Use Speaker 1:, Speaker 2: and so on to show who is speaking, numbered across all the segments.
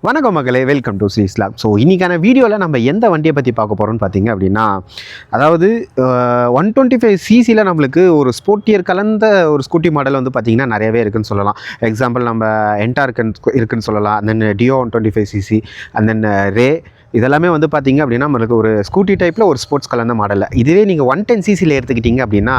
Speaker 1: வணக்கம் மகளே, welcome to ஸ்ரீஸ்லாம். So இன்றைக்கான வீடியோவில் நம்ம எந்த வண்டியை பற்றி பார்க்க போகிறோம்னு பார்த்தீங்க அப்படின்னா, அதாவது 125cc நம்மளுக்கு ஒரு ஸ்போர்ட்டியர் கலந்த ஒரு ஸ்கூட்டி மாடல் வந்து பார்த்திங்கன்னா நிறையவே இருக்குதுன்னு சொல்லலாம். எக்ஸாம்பிள் நம்ம என்டார்க் இருக்குன்னு சொல்லலாம். And then Dio 125cc and then Ray இதெல்லாமே வந்து பார்த்திங்க அப்படின்னா நம்மளுக்கு ஒரு ஸ்கூட்டி டைப்பில் ஒரு ஸ்போர்ட்ஸ் கலந்த மாடலில். இதுவே நீங்கள் 110cc எடுத்துக்கிட்டிங்க அப்படின்னா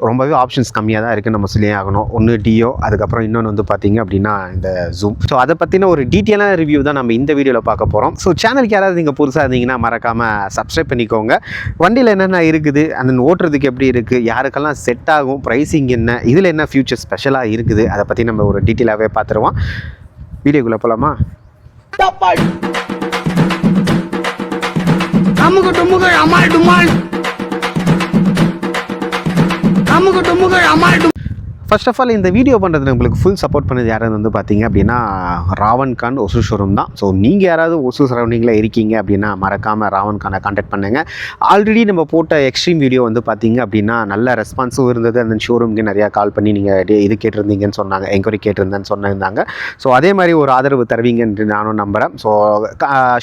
Speaker 1: ரொம்பவே ஆப்ஷன்ஸ் கம்மியாக தான் இருக்குதுன்னு நம்ம சொல்லி ஆகணும். ஒன்று டியோ, அதுக்கப்புறம் இன்னொன்று வந்து பார்த்திங்க அப்படின்னா இந்த ஜூம். ஸோ அதை பற்றின ஒரு டீட்டெயிலான ரிவ்யூ தான் நம்ம இந்த வீடியோவில் பார்க்க போகிறோம். ஸோ சேனலுக்கு யாராவது நீங்கள் புதுசாக இருந்தீங்கன்னா மறக்காமல் சப்ஸ்கிரைப் பண்ணிக்கோங்க. வண்டியில் என்னென்ன இருக்குது, அந்த ஓட்டுறதுக்கு எப்படி இருக்குது, யாருக்கெல்லாம் செட் ஆகும், ப்ரைஸிங் என்ன, இதில் என்ன ஃபியூச்சர் ஸ்பெஷலாக இருக்குது, அதை பற்றி நம்ம ஒரு டீட்டெயிலாகவே பார்த்துருவோம். வீடியோக்குள்ளே போகலாமா?
Speaker 2: அமுக டுமுக அமால் டுமால் அமுக டுமுக அமால் டுமால்.
Speaker 1: ஃபர்ஸ்ட் ஆஃப் ஆல் இந்த வீடியோ பண்ணுறது நம்மளுக்கு ஃபுல் சப்போர்ட் பண்ணது யாராவது வந்து பார்த்தீங்க அப்படின்னா ராவன் கான் ஒசூர் ஷோரூம் தான். ஸோ நீங்கள் யாராவது ஒசூர் சரௌண்டிங்கில் இருக்கீங்க அப்படின்னா மறக்காமல் ராவன் கானை கான்டாக்ட் பண்ணுங்கள். ஆல்ரெடி நம்ம போட்ட எக்ஸ்ட்ரீம் வீடியோ வந்து பார்த்தீங்க அப்படின்னா நல்ல ரெஸ்பான்ஸும் இருந்தது. அந்த ஷோரூமுக்கு நிறையா கால் பண்ணி நீங்கள் இது கேட்டிருந்தீங்கன்னு சொன்னாங்க, என்கொயரி கேட்டிருந்தேன்னு சொன்னிருந்தாங்க. ஸோ அதே மாதிரி ஒரு ஆதரவு தருவீங்கன்னு நானும் நம்புகிறேன். ஸோ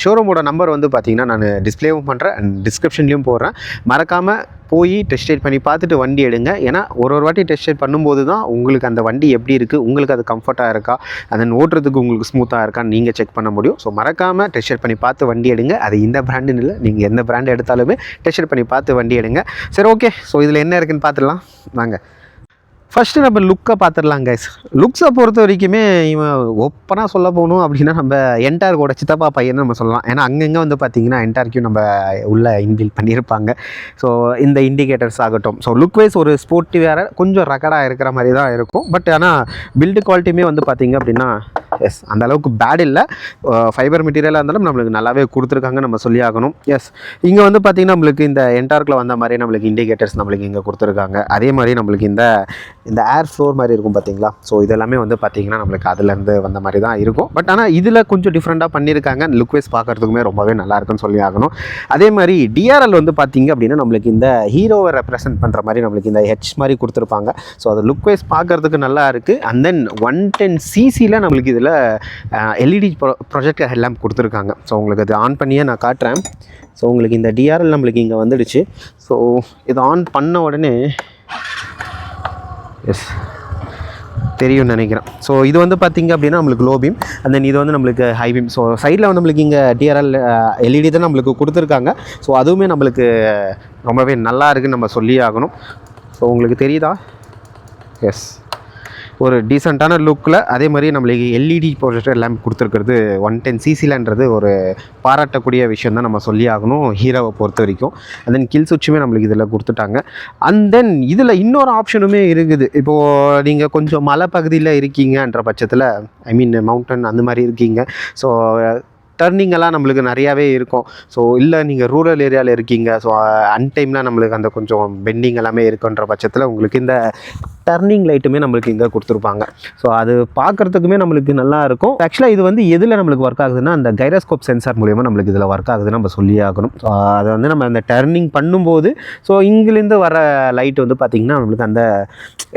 Speaker 1: ஷோரூமோட நம்பர் வந்து பார்த்தீங்கன்னா நான் டிஸ்பிளேவும் பண்ணுறேன் அண்ட் டிஸ்கிரிப்ஷன்லேயும் போடுறேன். மறக்காமல் போய் டெஸ்ட் ரைட் பண்ணி பார்த்துட்டு வண்டி எடுங்க. ஏன்னா ஒரு வாட்டி டெஸ்ட் ரைட் பண்ணும்போது தான் உங்களுக்கு அந்த வண்டி எப்படி இருக்குது, உங்களுக்கு அது கம்ஃபர்ட்டாக இருக்கா, அதன் ஓட்டுறதுக்கு உங்களுக்கு ஸ்மூத்தாக இருக்கான்னு நீங்கள் செக் பண்ண முடியும். ஸோ மறக்காமல் டெஸ்ட் ரைட் பண்ணி பார்த்து வண்டி எடுங்க. அது இந்த பிராண்டுன்னு இல்லை, நீங்கள் எந்த பிராண்டு எடுத்தாலுமே டெஸ்ட் ரைட் பண்ணி பார்த்து வண்டி எடுங்க. சரி, ஓகே. ஸோ இதில் என்ன இருக்குதுன்னு பார்த்துடலாம் வாங்க. ஃபஸ்ட்டு நம்ம லுக்கை பார்த்துடலாம் கைஸ். லுக்ஸை பொறுத்த வரைக்குமே இவன் ஓப்பனாக சொல்ல போகணும் அப்படின்னா நம்ம என்டார்க்கோட சித்தப்பா பையன்னு நம்ம சொல்லலாம். ஏன்னா அங்கங்கே வந்து பார்த்திங்கன்னா என்டார்க்கையும் நம்ம உள்ளே இன்பில்ட் பண்ணியிருப்பாங்க. ஸோ இந்த இண்டிகேட்டர்ஸ் ஆகட்டும், ஸோ லுக் வைஸ் ஒரு ஸ்போர்ட்டி வேறு கொஞ்சம் ரகடாக இருக்கிற மாதிரி தான் இருக்கும். பட் ஆனால் பில்டு குவாலிட்டியுமே வந்து பார்த்திங்க அப்படின்னா எஸ் அந்த அளவுக்கு பேட் இல்லை. ஃபைபர் மெட்டீரியலாக இருந்தாலும் நம்மளுக்கு நல்லாவே கொடுத்துருக்காங்க, நம்ம சொல்லி ஆகணும். எஸ் இங்கே வந்து பார்த்திங்கன்னா நம்மளுக்கு இந்த என்டார்க்கில் வந்த மாதிரி நம்மளுக்கு இண்டிகேட்டர்ஸ் நம்மளுக்கு இங்கே கொடுத்துருக்காங்க. அதே மாதிரி நம்மளுக்கு இந்த ஏர் ஃப்ளோர் மாதிரி இருக்கும் பார்த்தீங்களா. ஸோ இதெல்லாமே வந்து பார்த்திங்கன்னா நம்மளுக்கு அதுலேருந்து வந்த மாதிரி தான் இருக்கும். பட் ஆனால் இதில் கொஞ்சம் டிஃப்ரெண்ட்டாக பண்ணியிருக்காங்க. லுக் வைஸ் பார்க்குறதுக்குமே ரொம்பவே நல்லா இருக்குன்னு சொல்லி ஆகணும். அதே மாதிரி டிஆர்எல் வந்து பார்த்திங்க அப்படின்னா நம்மளுக்கு இந்த ஹீரோவை ரெப்ரசென்ட் பண்ணுற மாதிரி நம்மளுக்கு இந்த ஹெச் மாதிரி கொடுத்துருப்பாங்க. ஸோ அது லுக் வைஸ் பார்க்குறதுக்கு நல்லா இருக்குது. அண்ட் தென் 110cc நம்மளுக்கு இதில் எல்இடி ப்ரொஜெக்டர் ஹெட்லாம்ப் கொடுத்துருக்காங்க. ஸோ உங்களுக்கு அது ஆன் பண்ணியே நான் காட்டுறேன். ஸோ உங்களுக்கு இந்த டிஆர்எல் நம்மளுக்கு இங்கே வந்துடுச்சு. ஸோ இது ஆன் பண்ண உடனே எஸ் தெரியும்னு நினைக்கிறேன். ஸோ இது வந்து பார்த்திங்க அப்படின்னா நம்மளுக்கு லோ பீம் அண்ட் தென் இது வந்து நம்மளுக்கு ஹை பீம். ஸோ சைடில் வந்து நம்மளுக்கு இங்கே டிஆர்எல் எல்இடி தான் நம்மளுக்கு கொடுத்துருக்காங்க. ஸோ அதுவுமே நம்மளுக்கு ரொம்பவே நல்லா இருக்குதுன்னு நம்ம சொல்லி ஆகணும். ஸோ உங்களுக்கு தெரியுதா? எஸ் ஒரு டீசெண்டான லுக்கில் அதே மாதிரி நம்மளுக்கு எல்இடி ப்ரொஜெக்டர் லேம்ப் கொடுத்துருக்கிறது 110cc ஒரு பாராட்டக்கூடிய விஷயம் தான் நம்ம சொல்லி ஆகணும் ஹீரோவை பொறுத்த வரைக்கும். அண்ட் தென் கில் சுவிட்சுமே நம்மளுக்கு இதில் கொடுத்துட்டாங்க. அண்ட் தென் இதில் இன்னொரு ஆப்ஷனுமே இருக்குது. இப்போது நீங்கள் கொஞ்சம் மலை பகுதியில் இருக்கீங்கன்ற பட்சத்தில் மவுண்டன் அந்த மாதிரி இருக்கீங்க. ஸோ டர்னிங்கெல்லாம் நம்மளுக்கு நிறையாவே இருக்கும். ஸோ இல்லை நீங்கள் ரூரல் ஏரியாவில் இருக்கீங்க, ஸோ அன்டைம்லாம் நம்மளுக்கு அந்த கொஞ்சம் பெண்டிங் எல்லாமே இருக்குன்ற பட்சத்தில் உங்களுக்கு இந்த டர்னிங் லைட்டுமே நம்மளுக்கு இங்கே கொடுத்துருப்பாங்க. ஸோ அது பார்க்குறதுக்குமே நம்மளுக்கு நல்லா இருக்கும். ஆக்சுவலாக இது வந்து எதில் நம்மளுக்கு ஒர்க் ஆகுதுன்னா அந்த கைரோஸ்கோப் சென்சார் மூலிமா நம்மளுக்கு இதில் ஒர்க் ஆகுதுன்னு நம்ம சொல்லி ஆகணும். ஸோ அதை வந்து நம்ம அந்த டர்னிங் பண்ணும்போது ஸோ இங்கிலேருந்து வர லைட் வந்து பார்த்திங்கன்னா நம்மளுக்கு அந்த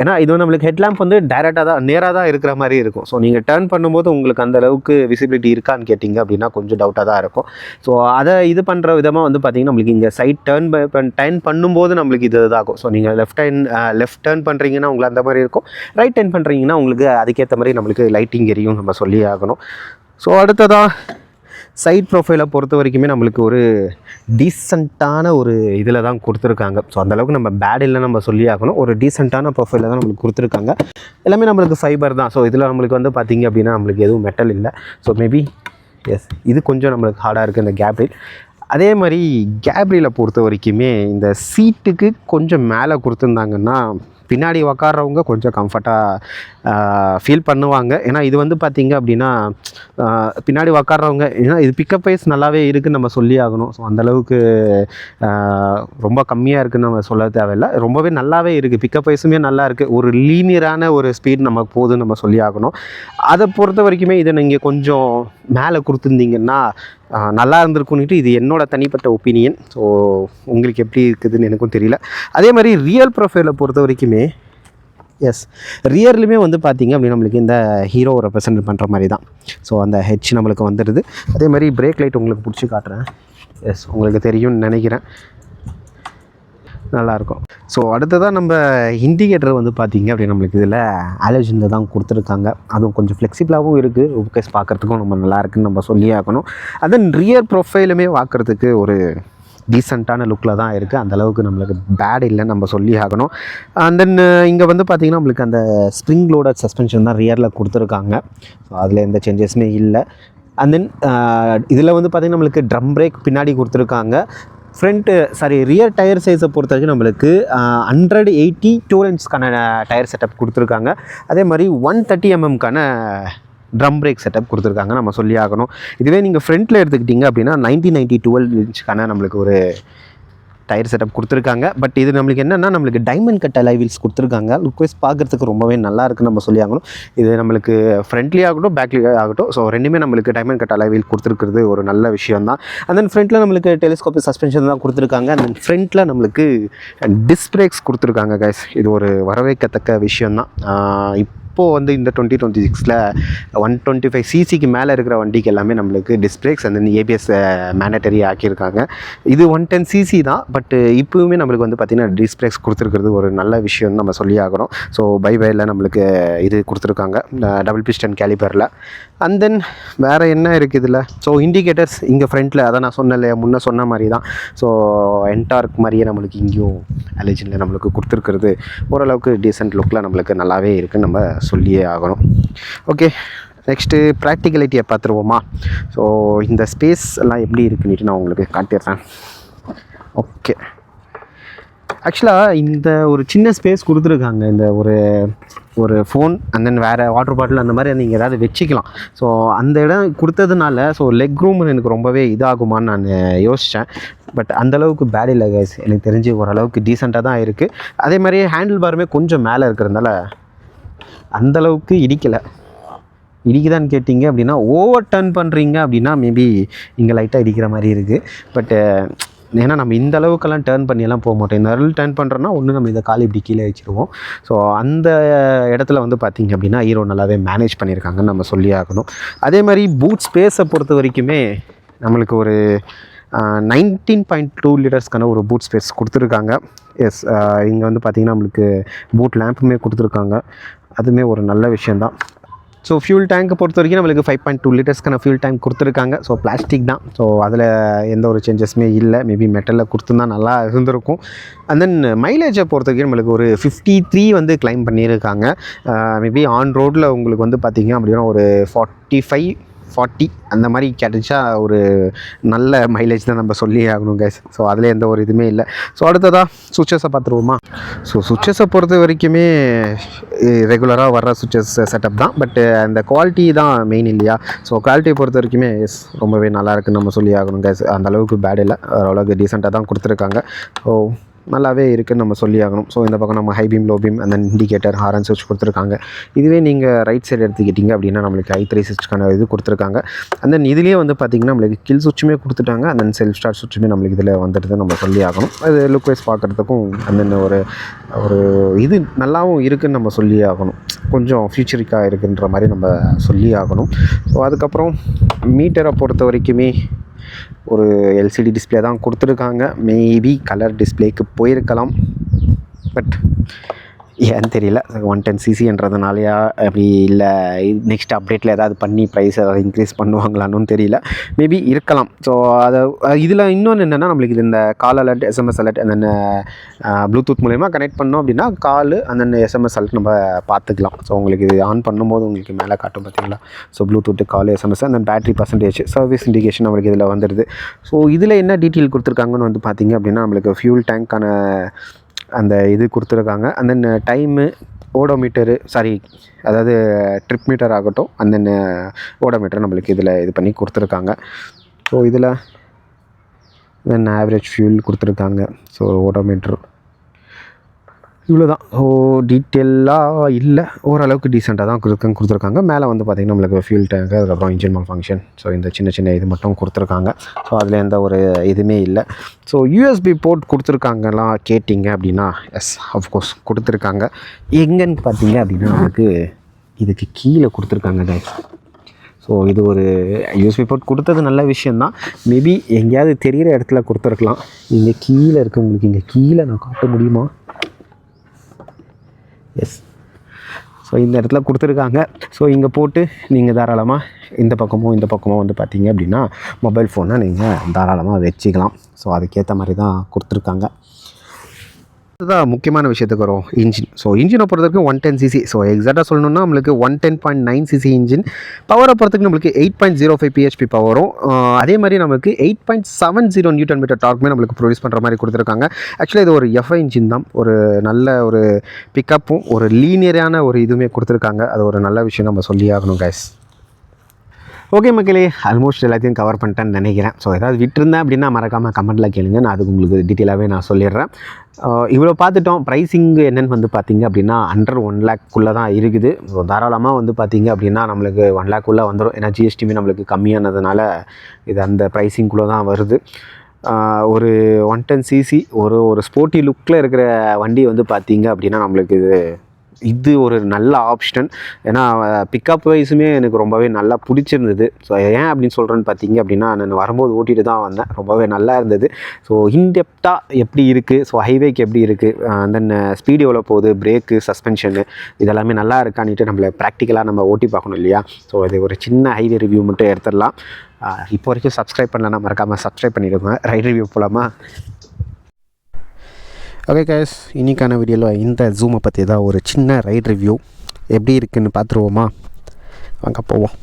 Speaker 1: ஏன்னா இது வந்து நம்மளுக்கு ஹெட்லாம்ப் வந்து டைரெக்டாக தான் நேராக தான் இருக்கிற மாதிரி இருக்கும். ஸோ நீங்கள் டர்ன் பண்ணும்போது உங்களுக்கு அந்த அளவுக்கு விசிபிலிட்டி இருக்கான்னு கேட்டிங்க அப்படின்னா கொஞ்சம் டவுட்டாக தான் இருக்கும். ஸோ அதை இது பண்ணுற விதமாக வந்து பார்த்திங்கன்னா நம்மளுக்கு இங்கே சைட் டர்ன் பண்ணும்போது நம்மளுக்கு இது இதாகும். ஸோ நீங்கள் லெஃப்ட் டர்ன் பண்ணுறீங்கன்னா உங்களுக்கு அந்த மாதிரி இருக்கும், ரைட் டர்ன் பண்ணுறீங்கன்னா உங்களுக்கு அதுக்கேற்ற மாதிரி நம்மளுக்கு லைட்டிங் எரியும் நம்ம சொல்லி ஆகணும். ஸோ அடுத்ததாக சைட் ப்ரொஃபைலை பொறுத்த வரைக்குமே நம்மளுக்கு ஒரு டீசெண்டான ஒரு இதில் தான் கொடுத்துருக்காங்க. ஸோ அந்தளவுக்கு நம்ம பேட் இல்லை நம்ம சொல்லி ஆகணும். ஒரு டீசெண்டான ப்ரொஃபைலில் தான் நம்மளுக்கு கொடுத்துருக்காங்க. எல்லாமே நம்மளுக்கு ஃபைபர் தான். ஸோ இதில் நம்மளுக்கு வந்து பார்த்திங்க அப்படின்னா நம்மளுக்கு எதுவும் மெட்டல் இல்லை. ஸோ மேபி எஸ் இது கொஞ்சம் நம்மளுக்கு ஹார்டாக இருக்குது இந்த கேப்ரில். அதே மாதிரி கேப்ரியில் பொறுத்த வரைக்குமே இந்த சீட்டுக்கு கொஞ்சம் மேலே கொடுத்துருந்தாங்கன்னா பின்னாடி உக்காடுறவங்க கொஞ்சம் கம்ஃபர்ட்டாக ஃபீல் பண்ணுவாங்க. ஏன்னா இது வந்து பார்த்திங்க அப்படின்னா பின்னாடி உக்காடுறவங்க ஏன்னா இது பிக்கப் வைஸ் நல்லாவே இருக்குதுன்னு நம்ம சொல்லி ஆகணும். ஸோ அந்தளவுக்கு ரொம்ப கம்மியாக இருக்குதுன்னு நம்ம சொல்ல தேவையில்லை, ரொம்பவே நல்லாவே இருக்குது. பிக்கப் வைஸுமே நல்லா இருக்குது. ஒரு லீனியரான ஒரு ஸ்பீட் நமக்கு போகுதுன்னு நம்ம சொல்லி ஆகணும். அதை பொறுத்த வரைக்குமே இதை நீங்கள் கொஞ்சம் மேலே கொடுத்துருந்தீங்கன்னா நல்லா இருந்திருக்குன்னுட்டு இது என்னோடய தனிப்பட்ட ஒப்பீனியன். ஸோ உங்களுக்கு எப்படி இருக்குதுன்னு எனக்கும் தெரியல. அதே மாதிரி ரியல் ப்ரொஃபைலை பொறுத்த வரைக்குமே எஸ், ரியர்லையுமே வந்து பார்த்தீங்க அப்படின்னா நம்மளுக்கு இந்த ஹீரோ ரெப்ரசன்ட் பண்ணுற மாதிரி தான். ஸோ அந்த ஹெச் நம்மளுக்கு வந்துடுது. அதே மாதிரி பிரேக் லைட் உங்களுக்கு பிடிச்சி காட்டுறேன். எஸ், உங்களுக்கு தெரியும்னு நினைக்கிறேன், நல்லாயிருக்கும். ஸோ அடுத்ததாக நம்ம இண்டிகேட்டர் வந்து பார்த்திங்க அப்படின்னா நம்மளுக்கு இதில் ஆலோஜனில் தான் கொடுத்துருக்காங்க. அதுவும் கொஞ்சம் ஃப்ளெக்சிபிளாகவும் இருக்குது, ஓகேஸ் பார்க்குறதுக்கும் நம்ம நல்லா இருக்குதுன்னு நம்ம சொல்லியே ஆகணும். அதன் ரியர் ப்ரொஃபைலுமே பார்க்குறதுக்கு ஒரு டீசெண்டான லுக்கில் தான் இருக்குது, அந்தளவுக்கு நம்மளுக்கு பேட் இல்லைன்னு நம்ம சொல்லி ஆகணும். அண்ட் தென் இங்கே வந்து பார்த்திங்கன்னா நம்மளுக்கு அந்த ஸ்ப்ரிங் லோடட் சஸ்பென்ஷன் தான் ரியரில் கொடுத்துருக்காங்க. ஸோ அதில் எந்த சேஞ்சஸுமே இல்லை. அண்ட் தென் இதில் வந்து பார்த்திங்கன்னா நம்மளுக்கு ட்ரம் பிரேக் பின்னாடி கொடுத்துருக்காங்க. ரியர் டயர் சைஸை பொறுத்த வரைக்கும் நம்மளுக்கு 180 12 இன்ச்க்கான டயர் செட்டப் கொடுத்துருக்காங்க. அதே மாதிரி 130 mm ட்ரம் பிரேக் செட்டப் கொடுத்துருக்காங்க நம்ம சொல்லி ஆகணும். இதுவே நீங்கள் ஃப்ரண்ட்டில் எடுத்துக்கிட்டிங்க அப்படின்னா 90 12 இன்ச்சுக்கான நம்மளுக்கு ஒரு டயர் செட்டப் கொடுத்துருக்காங்க. பட் இது நம்மளுக்கு என்னென்னா நம்மளுக்கு டைமண்ட் கட் அலாய் வீல்ஸ் கொடுத்துருக்காங்க. லுக்வைஸ் பார்க்குறதுக்கு ரொம்பவே நல்லா இருக்குன்னு நம்ம சொல்லி ஆகணும். இது நம்மளுக்கு ஃப்ரண்ட்லேயே ஆகட்டும் பேக்லேயே ஆகட்டும், ஸோ ரெண்டுமே நம்மளுக்கு டைமண்ட் கட் அலாய் வீல் கொடுத்துருக்கிறது ஒரு நல்ல விஷயம் தான். அண்ட் தென் ஃப்ரண்ட்டில் நம்மளுக்கு டெலிஸ்கோபிக் சஸ்பென்ஷன் தான் கொடுத்துருக்காங்க. அண்ட் தென் ஃப்ரண்ட்டில் நம்மளுக்கு டிஸ்க் பிரேக்ஸ் கொடுத்துருக்காங்க கைஸ். இது ஒரு வரவேற்கத்தக்க விஷயம் தான். இப்போது வந்து இந்த 2026ல் 125 cc மேலே இருக்கிற வண்டிக்கு எல்லாமே நம்மளுக்கு disc brakes and then ABS mandatory ஆக்கியிருக்காங்க. இது 110 cc தான், பட் இப்போவுமே நம்மளுக்கு வந்து பார்த்திங்கன்னா டிஸ்க் பிரேக்ஸ் கொடுத்துருக்கிறது ஒரு நல்ல விஷயம்னு நம்ம சொல்லி ஆகணும். ஸோ பைல நம்மளுக்கு இது கொடுத்துருக்காங்க டபுள் பிஸ்டன் கேலிபரில். அண்ட் தென் வேறு என்ன இருக்குது இதில்? ஸோ இண்டிகேட்டர்ஸ் இங்கே ஃப்ரண்ட்டில் அதான் நான் சொன்னேன் இல்லையா, முன்னே சொன்ன மாதிரி தான். ஸோ என்டார்க் மாதிரியே நம்மளுக்கு இங்கேயும் அலேஜனில் நம்மளுக்கு கொடுத்துருக்கிறது ஓரளவுக்கு டீசென்ட் லுக்கில் நம்மளுக்கு நல்லாவே இருக்குதுன்னு நம்ம சொல்லியே ஆகணும். ஓகே, நெக்ஸ்ட்டு ப்ராக்டிகலிட்டியை பார்த்துருவோமா? ஸோ இந்த ஸ்பேஸ் எல்லாம் எப்படி இருக்குன்னுட்டு நான் உங்களுக்கு காட்டிடுறேன். ஓகே, ஆக்சுவலாக இந்த ஒரு சின்ன ஸ்பேஸ் கொடுத்துருக்காங்க. இந்த ஒரு ஃபோன் அண்ட் தென் வேறு வாட்டர் பாட்டில் அந்த மாதிரி நீங்கள் ஏதாவது வச்சுக்கலாம். ஸோ அந்த இடம் கொடுத்ததுனால ஸோ லெக் ரூம் எனக்கு ரொம்பவே இதாகுமான்னு நான் யோசித்தேன். பட் அந்தளவுக்கு பேட் இல்லை கைஸ், எனக்கு தெரிஞ்சு ஓரளவுக்கு டீசெண்டாக தான் இருக்குது. அதே மாதிரி ஹேண்டில் பாருமே கொஞ்சம் மேலே இருக்கிறதுனால அந்தளவுக்கு இடிக்குதான்னு கேட்டிங்க அப்படின்னா ஓவர் டர்ன் பண்ணுறீங்க அப்படின்னா மேபி இங்கே லைட்டாக இடிக்கிற மாதிரி இருக்குது. பட்டு ஏன்னா நம்ம இந்த அளவுக்கெல்லாம் டர்ன் பண்ணியெல்லாம் போக மாட்டோம். இந்த அளவு டர்ன் பண்ணுறோன்னா ஒன்று நம்ம இதை கால் இப்படி கீழே வச்சுருவோம். ஸோ அந்த இடத்துல வந்து பார்த்திங்க அப்படின்னா ஹீரோ நல்லாவே மேனேஜ் பண்ணியிருக்காங்கன்னு நம்ம சொல்லி ஆகணும். அதே மாதிரி பூட் ஸ்பேஸை பொறுத்த வரைக்குமே நம்மளுக்கு ஒரு 19.2 லிட்டர்ஸ்க்கான ஒரு பூட் ஸ்பேஸ் கொடுத்துருக்காங்க. எஸ், இங்கே வந்து பார்த்திங்கன்னா நம்மளுக்கு பூட் லேம்புமே கொடுத்துருக்காங்க, அதுவுமே ஒரு நல்ல விஷயந்தான். ஸோ ஃபியூல் டேங்க்கை பொறுத்த வரைக்கும் நம்மளுக்கு 5.2 லிட்டர்ஸ்க்கான ஃபியூல் டேங்க் கொடுத்துருக்காங்க. ஸோ பிளாஸ்டிக் தான், ஸோ அதில் எந்த ஒரு சேஞ்சஸுமே இல்லை. மேபி மெட்டலில் கொடுத்துருந்தா நல்லா இருந்திருக்கும். அண்ட் தென் மைலேஜை பொறுத்த வரைக்கும் நம்மளுக்கு ஒரு 53 வந்து கிளைம் பண்ணியிருக்காங்க. மேபி ஆன் ரோடில் உங்களுக்கு வந்து பார்த்திங்க அப்படின்னா ஒரு 45-40 அந்த மாதிரி கிடச்சா ஒரு நல்ல மைலேஜ் தான் நம்ம சொல்லி ஆகணும் கைஸ். ஸோ அதில் எந்த ஒரு இதுவுமே இல்லை. ஸோ அடுத்ததாக சுவிச்சஸை பார்த்துருவோமா? ஸோ சுவிச்சஸை பொறுத்த வரைக்குமே ரெகுலராக வர்ற சுவிச்சஸ் செட்டப் தான். பட் அந்த குவாலிட்டி தான் மெயின் இல்லையா? ஸோ குவாலிட்டியை பொறுத்த வரைக்குமே எஸ் ரொம்பவே நல்லா இருக்குன்னு நம்ம சொல்லி ஆகணும் கைஸ். அந்தளவுக்கு பேட் இல்லை, ஓரளவுக்கு டீசெண்டாக தான் கொடுத்துருக்காங்க. ஸோ நல்லாவே இருக்குதுன்னு நம்ம சொல்லி ஆகணும். ஸோ இந்த பக்கம் நம்ம ஹை பீம் லோ பீம் அந்த இண்டிகேட்டர் ஹாரன் சுவிட்ச் கொடுத்துருக்காங்க. இதுவே நீங்கள் ரைட் சைடு எடுத்துக்கிட்டிங்க அப்படின்னா நம்மளுக்கு i3 சுவிட்ச்க்கான இது கொடுத்துருக்காங்க. அண்ட் தென் இதுலேயே வந்து பார்த்திங்கன்னா நம்மளுக்கு கில் சுவிட்சுமே கொடுத்துட்டாங்க. அண்ட் தென் செல்ஃப் ஸ்டார்ட் சுவிட்சுமே நம்மளுக்கு இதில் வந்துட்டு நம்ம சொல்லி ஆகணும். அது லுக் வைஸ் பார்க்குறதுக்கும் அண்ட் தென் ஒரு இது நல்லாவும் இருக்குதுன்னு நம்ம சொல்லி ஆகணும். கொஞ்சம் ஃபியூச்சரிக்காக இருக்குன்ற மாதிரி நம்ம சொல்லி ஆகணும். ஸோ அதுக்கப்புறம் மீட்டரை பொறுத்த வரைக்குமே ஒரு எல்சிடி டிஸ்பிளே தான் கொடுத்துருக்காங்க. மேபி கலர் டிஸ்பிளேக்கு போயிருக்கலாம், பட் ஏன்னு தெரியல. 110 cc அப்படி இல்லை நெக்ஸ்ட் அப்டேட்டில் ஏதாவது பண்ணி ப்ரைஸ் ஏதாவது இன்க்ரீஸ் பண்ணுவாங்களான்னு தெரியல. மேபி இருக்கலாம். ஸோ அதை இதில் இன்னொன்று என்னென்னா நம்மளுக்கு இது இந்த கால் அலர்ட் எஸ்எம்எஸ் அலர்ட் அந்த ப்ளூடூத் மூலயமா கனெக்ட் பண்ணோம் அப்படின்னா கால் அந்த எஸ்எம்எஸ் அலர்ட் நம்ம பார்த்துக்கலாம். ஸோ உங்களுக்கு இது ஆன் பண்ணும்போது உங்களுக்கு மேலே காட்டும் பார்த்தீங்களா? ஸோ ப்ளூடூத்து கால் எஸ்எம்எஸ் அந்த பேட்டரி பர்சன்டேஜ் சர்வீஸ் இண்டிகேஷன் நம்மளுக்கு இதில் வந்துடுது. ஸோ இதில் என்ன டீட்டெயில் கொடுத்துருக்காங்கன்னு வந்து பார்த்திங்க அப்படின்னா நம்மளுக்கு ஃபியூல் டேங்க்கான அந்த இது கொடுத்துருக்காங்க. அண்ட் தென் டைமு ஓடோமீட்டரு அதாவது ட்ரிப் மீட்டர் ஆகட்டும் அண்ட் தென் ஓடோமீட்டர் நம்மளுக்கு இதில் இது பண்ணி கொடுத்துருக்காங்க. ஸோ இதில் தென் ஆவரேஜ் ஃபியூல் கொடுத்துருக்காங்க. ஸோ ஓடோமீட்ரு இவ்வளோ தான். ஸோ டீட்டெயிலாக இல்லை, ஓரளவுக்கு டீசெண்டாக தான் கொடுத்துருக்காங்க. மேலே வந்து பார்த்திங்கன்னா நம்மளுக்கு ஃபியூல் டேங்க்கு, அதுக்கப்புறம் இன்ஜின் மால் ஃபங்க்ஷன், ஸோ இந்த சின்ன சின்ன இது மட்டும் கொடுத்துருக்காங்க. ஸோ அதில் எந்த ஒரு இதுவுமே இல்லை. ஸோ யூஎஸ்பி போர்ட் கொடுத்துருக்காங்கலாம் கேட்டிங்க அப்படின்னா, எஸ் அஃப்கோர்ஸ் கொடுத்துருக்காங்க. எங்கன்னு பார்த்தீங்க அப்படின்னா நமக்கு இதுக்கு கீழே கொடுத்துருக்காங்க கைஸ். ஸோ இது ஒரு யூஎஸ்பி போர்ட் கொடுத்தது நல்ல விஷயந்தான். மேபி எங்கேயாவது தெரிகிற இடத்துல கொடுத்துருக்கலாம். இங்கே கீழே இருக்க, உங்களுக்கு இங்கே கீழே நான் காட்ட முடியுமா? எஸ், ஸோ இந்த இடத்துல கொடுத்துருக்காங்க. ஸோ இங்கே போட்டு நீங்கள் தாராளமாக இந்த பக்கமோ வந்து பார்த்தீங்க அப்படின்னா மொபைல் ஃபோனை நீங்கள் தாராளமாக வச்சுக்கலாம். ஸோ அதுக்கேற்ற மாதிரி தான் கொடுத்துருக்காங்க. இதுதான் முக்கியமான விஷயத்துக்கு வரும், இன்ஜின். ஸோ இன்ஜினை பொறுத்தவரைக்கும் 110cc. ஸோ எக்ஸாக்டாக சொல்லணும்னா நம்மளுக்கு 110.9cc இன்ஜின். பவரை பொறுத்தவரைக்கும் நம்மளுக்கு 8.05 PHP பவரும், அதே மாதிரி நமக்கு 8.70 Nm டார்க்குமே நம்மளுக்கு ப்ரொடியூஸ் பண்ணுற மாதிரி கொடுத்துருக்காங்க. ஆக்சுவலாக இது ஒரு எஃப்ஐ இன்ஜின் தான். ஒரு நல்ல ஒரு பிக்கப்பும் ஒரு லீனியரான ஒரு இதுவுமே கொடுத்துருக்காங்க. அது ஒரு நல்ல விஷயம் நம்ம சொல்லி ஆகணும் கைஸ். ஓகே மக்களே, ஆல்மோஸ்ட் எல்லாத்தையும் கவர் பண்ணிட்டேன்னு நினைக்கிறேன். ஸோ ஏதாவது விட்டுருந்தேன் அப்படின்னா மறக்காமல் கமெண்ட்டில் கேளுங்க, நான் அதுக்கு உங்களுக்கு டீட்டெயிலாகவே நான் சொல்லிடுறேன். இவ்வளோ பார்த்துட்டோம். ப்ரைஸிங் என்னென்னு வந்து பார்த்திங்க அப்படின்னா அண்டர் 1 lakh தான் இருக்குது. ஸோ தாராளமாக வந்து பார்த்திங்க அப்படின்னா நம்மளுக்கு 1 lakh வந்துடும். ஏன்னா ஜிஎஸ்டிமே நம்மளுக்கு கம்மியானதுனால இது அந்த ப்ரைஸிங்குள்ளே தான் வருது. ஒரு 110cc ஒரு ஸ்போர்ட்டி லுக்கில் இருக்கிற வண்டி வந்து பார்த்திங்க அப்படின்னா நம்மளுக்கு இது ஒரு நல்ல ஆப்ஷன். ஏன்னா பிக்கப் வைஸுமே எனக்கு ரொம்பவே நல்லா பிடிச்சிருந்தது. ஸோ ஏன் அப்படின்னு சொல்கிறேன்னு பார்த்தீங்க அப்படின்னா, நான் வரும்போது ஓட்டிகிட்டு தான் வந்தேன், ரொம்பவே நல்லா இருந்தது. ஸோ இன்டெப்த்தாக எப்படி இருக்குது, ஸோ ஹைவேக்கு எப்படி இருக்குது, தென் ஸ்பீடு எவ்வளோ போகுது, பிரேக்கு, சஸ்பென்ஷனு இதெல்லாமே நல்லா இருக்கான்னுட்டு நம்மளை ப்ராக்டிக்கலாக நம்ம ஓட்டி பார்க்கணும் இல்லையா. ஸோ அது ஒரு சின்ன ஹைவே ரிவ்யூ மட்டும் எடுத்துடலாம். இப்போ வரைக்கும் சப்ஸ்கிரைப் பண்ணலன்னா மறக்காமல் சப்ஸ்கிரைப் பண்ணிவிடுங்க. ரைட் ரிவ்யூ போகலாமா? ஓகே கைஸ், இன்றைக்கான வீடியோவில் இந்த ஜூமை பற்றி தான் ஒரு சின்ன ரைட் ரிவ்யூ எப்படி இருக்குதுன்னு பார்த்துருவோமா? வாங்க போவோம்.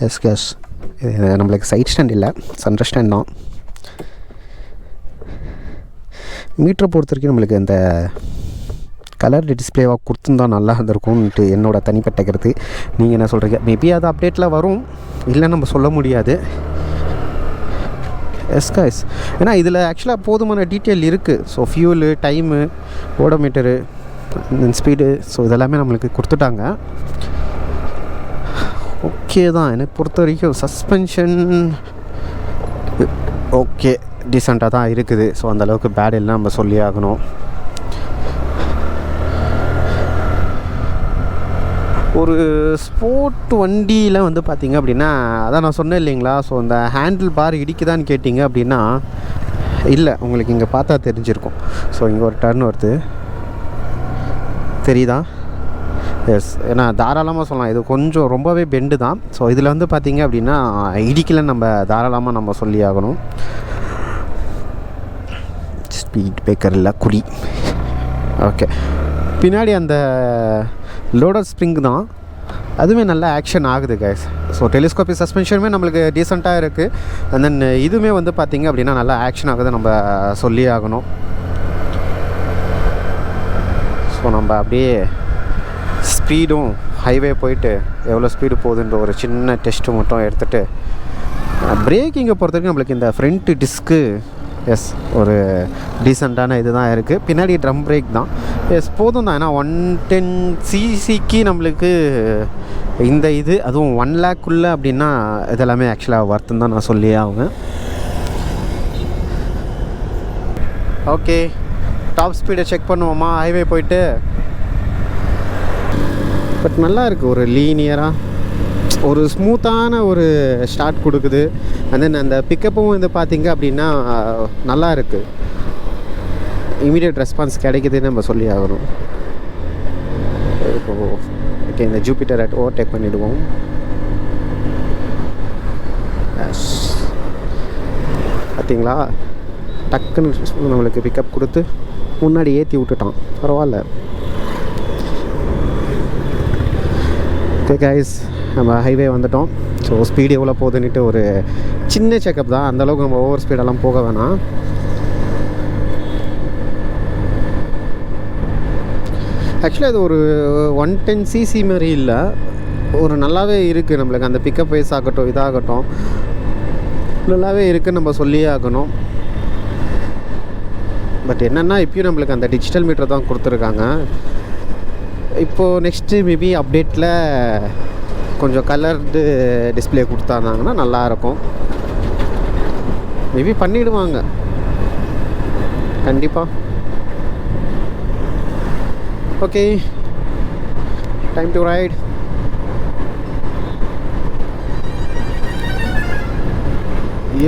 Speaker 1: எஸ் கேஸ், இது நம்மளுக்கு சைட் ஸ்டாண்ட் இல்லை, சென்டர் ஸ்டாண்ட் தான். மீட்டரை பொறுத்த வரைக்கும் நம்மளுக்கு இந்த கலர் டிஸ்பிளேவாக கொடுத்துருந்தா நல்லா இருந்திருக்கும்ன்ட்டு என்னோடய தனிப்பட்ட கருத்து. நீங்கள் என்ன சொல்கிறீங்க? மேபி அது அப்டேட்டில் வரும், இல்லைன்னு நம்ம சொல்ல முடியாது. எஸ் கைஸ், ஏன்னா இதில் ஆக்சுவலாக போதுமான டீட்டெயில் இருக்குது. So fuel, time, odometer, speed, so இதெல்லாமே நம்மளுக்கு கொடுத்துட்டாங்க. ஓகே தான் எனக்கு பொறுத்த வரைக்கும். சஸ்பென்ஷன் ஓகே டீசெண்டாக தான் இருக்குது. ஸோ அந்தளவுக்கு பேட் எல்லாம் நம்ம சொல்லி ஆகணும். ஒரு ஸ்போர்ட் வண்டியில் வந்து பார்த்திங்க அப்படின்னா, அதான் நான் சொன்னேன் இல்லைங்களா. ஸோ இந்த ஹேண்டில் பார் இடிக்குதான்னு கேட்டிங்க அப்படின்னா இல்லை, உங்களுக்கு இங்கே பார்த்தா தெரிஞ்சிருக்கும். ஸோ இங்கே ஒரு டர்ன் வருது, தெரியுதா? எஸ், ஏன்னா தாராளமாக சொல்லலாம் இது கொஞ்சம் ரொம்பவே பெண்டு தான். ஸோ இதில் வந்து பார்த்திங்க அப்படின்னா இடிக்கலைன்னு நம்ம தாராளமாக நம்ம சொல்லி ஆகணும். ஸ்பீட் பிரேக்கர் இல்லை, குடி. ஓகே, பின்னாடி அந்த லோடர் ஸ்ப்ரிங் தான், அதுவுமே நல்லா ஆக்ஷன் ஆகுது கைஸ். ஸோ டெலிஸ்கோபிக் சஸ்பென்ஷனுமே நம்மளுக்கு டீசெண்டாக இருக்குது. அண்ட் தென் இதுவுமே வந்து பார்த்திங்க அப்படின்னா நல்லா ஆக்ஷன் ஆகுது, நம்ம சொல்லி ஆகணும். ஸோ நம்ம அப்படியே ஸ்பீடும் ஹைவே போயிட்டு எவ்வளோ ஸ்பீடு போகுதுன்ற ஒரு சின்ன டெஸ்ட்டு மட்டும் எடுத்துகிட்டு, பிரேக்கிங்கை பொறுத்த வரைக்கும் நம்மளுக்கு இந்த ஃப்ரண்ட்டு டிஸ்க்கு எஸ் ஒரு டீசெண்டான இது தான் இருக்குது. பின்னாடி ட்ரம் பிரேக் தான். எஸ் போதும் தான். ஏன்னா 110cc நம்மளுக்கு இந்த இது, அதுவும் 1 lakh அப்படின்னா இதெல்லாமே ஆக்சுவலாக வர்த்துன்னு தான் நான் சொல்லியே ஆகுங்க. ஓகே, டாப் ஸ்பீடை செக் பண்ணுவோமா ஹைவே போயிட்டு? பட் நல்லா இருக்குது, ஒரு லீனியராக ஒரு ஸ்மூத்தான ஒரு ஸ்டார்ட் கொடுக்குது. அண்ட் தென் அந்த பிக்கப்பும் வந்து பார்த்திங்க அப்படின்னா நல்லா இருக்குது, இமீடியட் ரெஸ்பான்ஸ் கிடைக்குதுன்னு நம்ம சொல்லி ஆகணும். இப்போ ஓகே, இந்த ஜூபிட்டரை ஓவர்டேக் பண்ணிவிடுவோம். பார்த்தீங்களா, டக்குன்னு நம்மளுக்கு பிக்கப் கொடுத்து முன்னாடி ஏற்றி விட்டுட்டான், பரவாயில்ல. ஓகே கைஸ், நம்ம ஹைவே வந்துட்டோம். ஸோ ஸ்பீடு எவ்வளோ போகுதுன்னுட்டு ஒரு சின்ன செக்கப் தான், அந்தளவுக்கு நம்ம ஓவர் ஸ்பீடெல்லாம் போக வேணாம். ஆக்சுவலாக இது ஒரு 110cc மாதிரி இல்லை, ஒரு நல்லாவே இருக்குது. நம்மளுக்கு அந்த பிக்கப் வைஸ் ஆகட்டும், இதாகட்டும் நல்லாவே இருக்குதுன்னு நம்ம சொல்லியே ஆகணும். பட் என்னென்னா இப்போயும் நம்மளுக்கு அந்த டிஜிட்டல் மீட்டர் தான் கொடுத்துருக்காங்க. இப்போது நெக்ஸ்ட்டு மேபி அப்டேட்டில் கொஞ்சம் கலர்டு டிஸ்பிளே கொடுத்தாங்கன்னா நல்லாயிருக்கும். மேபி பண்ணிவிடுவாங்க கண்டிப்பாக. Okay, time to right.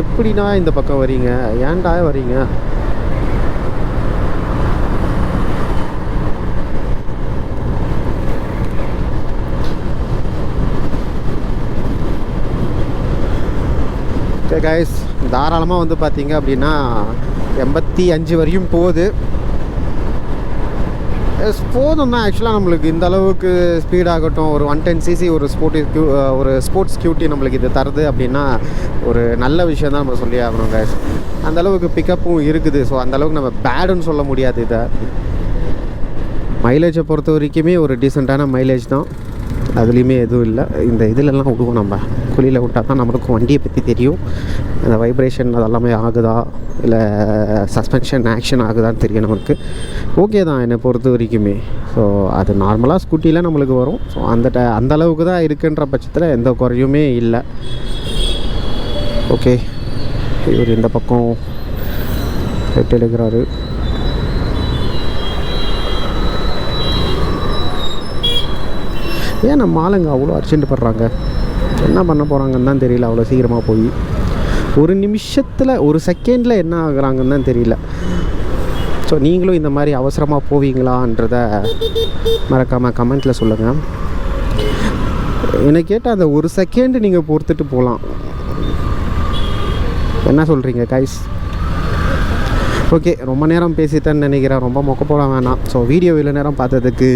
Speaker 1: எப்படின்னா இந்த பக்கம் வரீங்க? ஏன்டா வரீங்க? ஓகே கைஸ், தாராளமாக வந்து பார்த்தீங்க அப்படின்னா 85 வரையும் போகுது. போதும் தான் ஆக்சுவலாக நம்மளுக்கு இந்த அளவுக்கு ஸ்பீடாகட்டும். ஒரு 110cc ஒரு ஸ்போர்ட்ஸ் கியூட்டி நம்மளுக்கு இது தருது அப்படின்னா ஒரு நல்ல விஷயம் தான் நம்ம சொல்லி ஆகணும் கைஸ். அந்தளவுக்கு பிக்கப்பும் இருக்குது. ஸோ அந்தளவுக்கு நம்ம பேடுன்னு சொல்ல முடியாது. இதை மைலேஜை பொறுத்த வரைக்குமே ஒரு டீசெண்டான மைலேஜ் தான். அதுலேயுமே எதுவும் இல்லை. இந்த இதிலெல்லாம் விடுவோம், நம்ம குழியில் விட்டால் தான் நம்மளுக்கும் வண்டியை பற்றி தெரியும். அந்த வைப்ரேஷன் அதெல்லாமே ஆகுதா இல்லை சஸ்பென்ஷன் ஆக்ஷன் ஆகுதான்னு தெரியும் நமக்கு. ஓகே தான் என்னை பொறுத்த வரைக்குமே. ஸோ அது நார்மலாக ஸ்கூட்டியில் நம்மளுக்கு வரும். ஸோ அந்த அளவுக்கு தான் இருக்குன்ற பட்சத்தில் எந்த குறையுமே இல்லை. ஓகே, இவர் இந்த பக்கம் லெஃப்ட் எடுக்கிறாரு. ஏன் நம்ம ஆளுங்க அவ்வளோ அர்ஜென்ட் படுறாங்க? என்ன பண்ண போகிறாங்கன்னு தான் தெரியல. அவ்வளோ சீக்கிரமாக போய் ஒரு நிமிஷத்தில் ஒரு செகண்டில் என்ன ஆகுறாங்கன்னு தான் தெரியல. ஸோ நீங்களும் இந்த மாதிரி அவசரமாக போவீங்களான்றத மறக்காமல் கமெண்ட்டில் சொல்லுங்கள். எனக்கு கேட்டால் அந்த ஒரு செகண்டு நீங்கள் பொறுத்துட்டு போகலாம். என்ன சொல்கிறீங்க கைஸ்? ஓகே, ரொம்ப நேரம் பேசித்தேன்னு நினைக்கிறேன். ரொம்ப மொக்க போட வேணாம். ஸோ வீடியோ இவ்வளோ நேரம் பார்த்ததுக்கு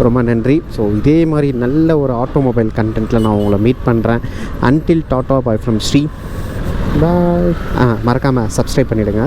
Speaker 1: ரொம்ப நன்றி. ஸோ இதே மாதிரி நல்ல ஒரு ஆட்டோமொபைல் கண்டென்ட்டில் நான் உங்களை மீட் பண்ணுறேன். Until tata bye from Sri Bhai. மறக்காமல் சப்ஸ்கிரைப் பண்ணிவிடுங்க.